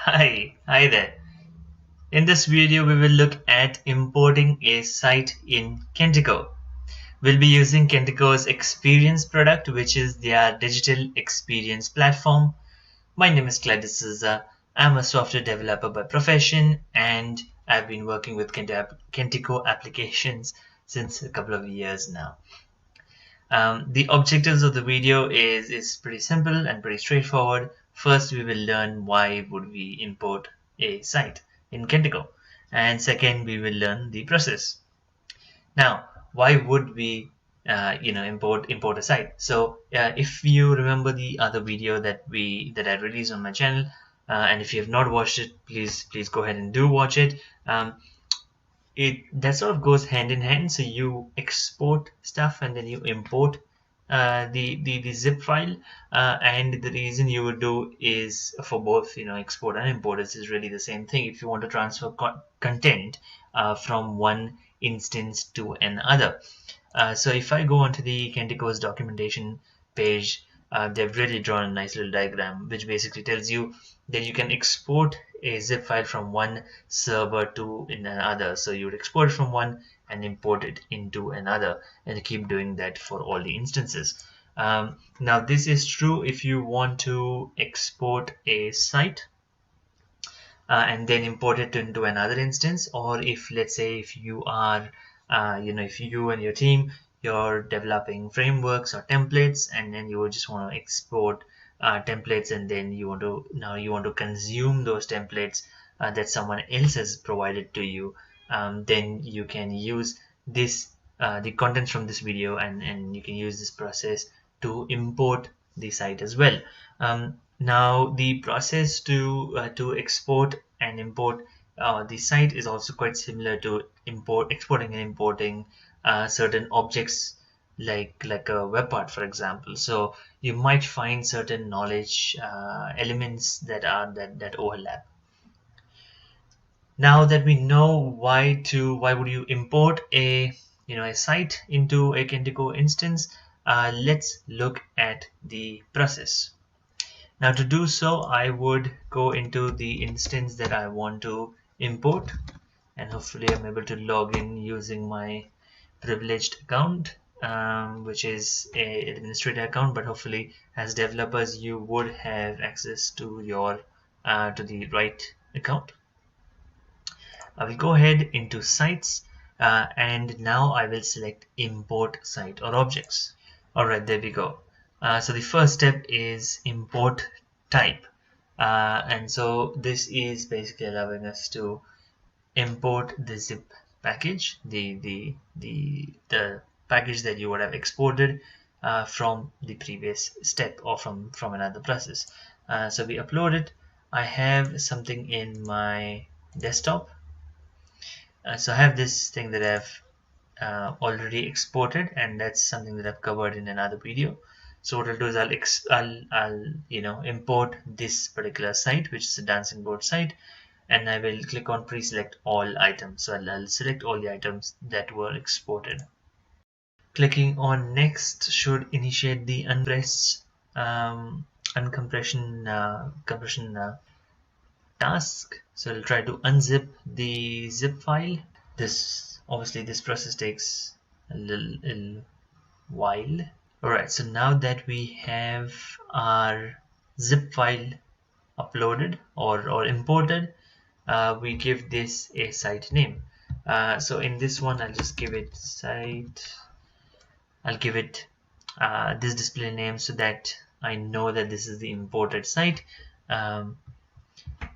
Hi there. In this video, we will look at importing a site in Kentico. We'll be using Kentico's Xperience product, which is their digital experience platform. My name is Claire D'Souza. I'm a software developer by profession, and I've been working with Kentico applications since a couple of years now. The objectives of the video is pretty simple and pretty straightforward. First, we will learn why would we import a site in Kentico, and second, we will learn the process. Now, why would we import a site? So if you remember the other video that I released on my channel, and if you have not watched it, please go ahead and do watch it. That sort of goes hand in hand. So you export stuff and then you import the zip file, and the reason you would do is for both, export and import is really the same thing. If you want to transfer content from one instance to another. So if I go onto the Kentico's documentation page, they've really drawn a nice little diagram which basically tells you that you can export a zip file from one server to another. So you would export it from one and import it into another, and you keep doing that for all the instances. Now this is true if you want to export a site and then import it into another instance, or if, let's say, if you are if you and your team, you're developing frameworks or templates, and then you just want to export templates, and then you want to consume those templates that someone else has provided to you, then you can use this the contents from this video, and you can use this process to import the site as well. Now the process to export and import the site is also quite similar to exporting and importing certain objects like a web part, for example. So you might find certain knowledge elements that overlap. Now that we know why would you import a site into a Kentico instance, let's look at the process. Now to do so, I would go into the instance that I want to import, and hopefully I'm able to log in using my privileged account, which is a administrator account, but hopefully as developers you would have access to your to the right account. I will go ahead into sites, and now I will select import site or objects. Alright, there we go. So the first step is import type, and so this is basically allowing us to import the zip package, the package that you would have exported from the previous step or from another process. So we upload it. I have something in my desktop. So I have this thing that I've already exported, and that's something that I've covered in another video. So what I'll do is I'll import this particular site, which is a dancing board site, and I will click on pre-select all items. So I'll select all the items that were exported. Clicking on next should initiate the uncompression compression task. So I'll try to unzip the zip file. This process takes a little while. Alright, so now that we have our zip file uploaded or imported, we give this a site name. So in this one, I'll just give it site. I'll give it this display name so that I know that this is the imported site.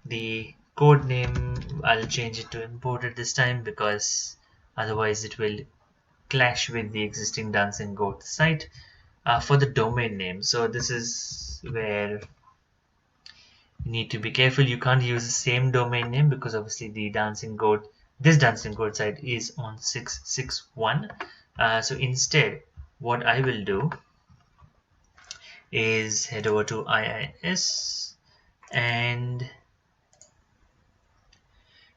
The code name, I'll change it to imported this time, because otherwise it will clash with the existing dancing goat site. For the domain name, so this is where you need to be careful. You can't use the same domain name, because obviously this dancing goat site is on 661. So instead, what I will do is head over to IIS, and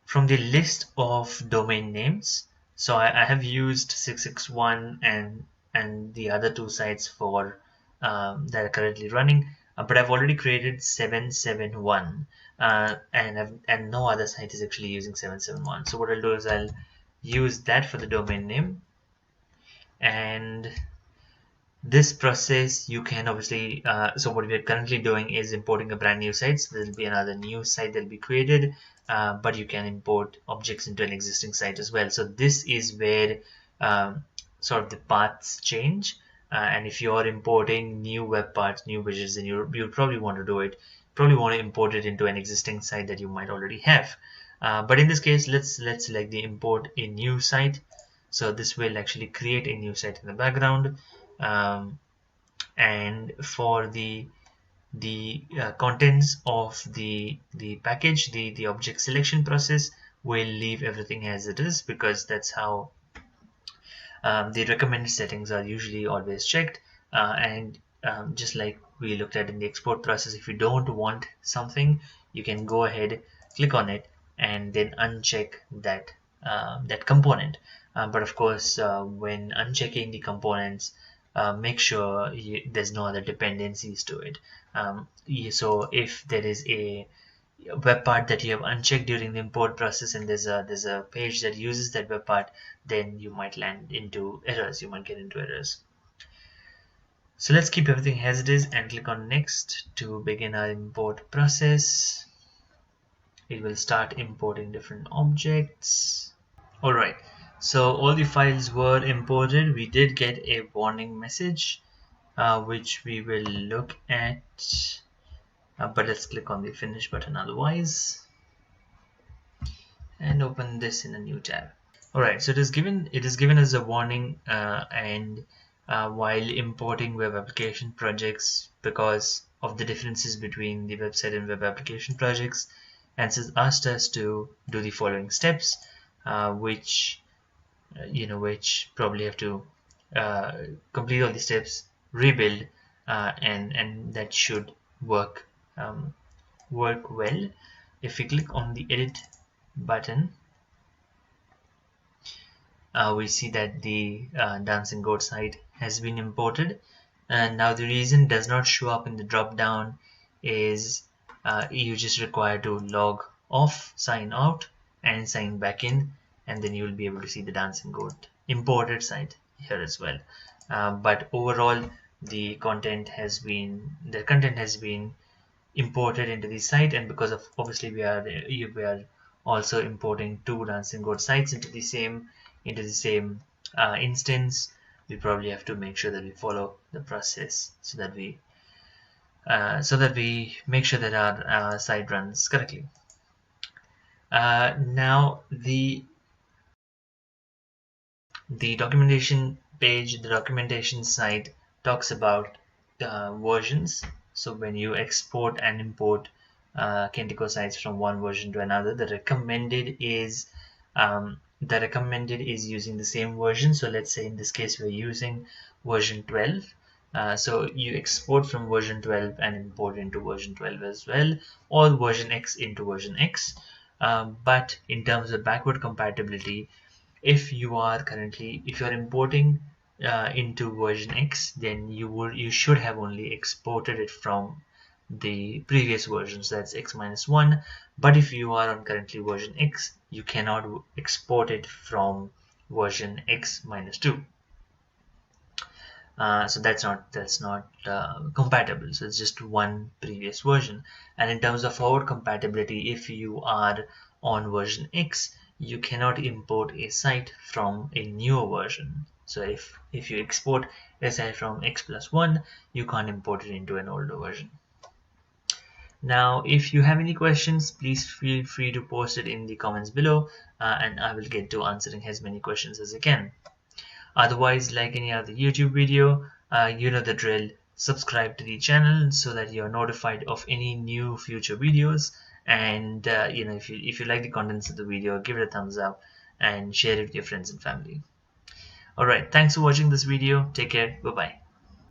from the list of domain names, so I have used 661 and the other two sites for that are currently running. but I've already created 771, and no other site is actually using 771. So what I'll do is I'll use that for the domain name, and this process you can obviously so what we're currently doing is importing a brand new site. So there'll be another new site that'll be created, but you can import objects into an existing site as well. So this is where sort of the paths change, and if you're importing new web parts, new widgets, then you'll probably want to do it, probably want to import it into an existing site that you might already have. But in this case, let's select the import a new site. So this will actually create a new site in the background. And for the contents of the package, the object selection process, will leave everything as it is, because that's how the recommended settings are usually always checked. And just like we looked at in the export process, if you don't want something, you can go ahead, click on it, and then uncheck that that component. But of course, when unchecking the components, make sure there's no other dependencies to it. So if there is a web part that you have unchecked during the import process, and there's a page that uses that web part, then you might land into errors, you might get into errors. So let's keep everything as it is and click on next to begin our import process. It will start importing different objects. Alright, so all the files were imported. We did get a warning message, which we will look at, but let's click on the finish button otherwise and open this in a new tab. Alright, so it is given us a warning, and while importing web application projects, because of the differences between the website and web application projects, and has asked us to do the following steps, which probably have to complete all the steps, rebuild, and that should work well. If we click on the edit button, we see that the dancing goat site has been imported. And now the reason does not show up in the drop down is you just require to log off, sign out, and sign back in, and then you will be able to see the dancing goat imported site here as well. But overall, the content has been imported into the site, and because of obviously we are also importing two dancing goat sites into the same instance, we probably have to make sure that we follow the process so that we make sure that our site runs correctly. Now the documentation page, the documentation site talks about versions. So when you export and import Kentico sites from one version to another, the recommended is using the same version. So let's say in this case we're using version 12. So you export from version 12 and import into version 12 as well, or version X into version X. But in terms of backward compatibility, if you're importing into version X, then you should have only exported it from the previous version, so that's X-1. But if you are on currently version X, you cannot export it from version X-2. So that's not compatible. So it's just one previous version. And in terms of forward compatibility, if you are on version X, you cannot import a site from a newer version. So if you export a site from X+1, you can't import it into an older version. Now, if you have any questions, please feel free to post it in the comments below, and I will get to answering as many questions as I can. Otherwise, like any other YouTube video, you know the drill. Subscribe to the channel so that you're notified of any new future videos. And if you like the contents of the video, give it a thumbs up and share it with your friends and family. Alright, thanks for watching this video. Take care. Bye bye.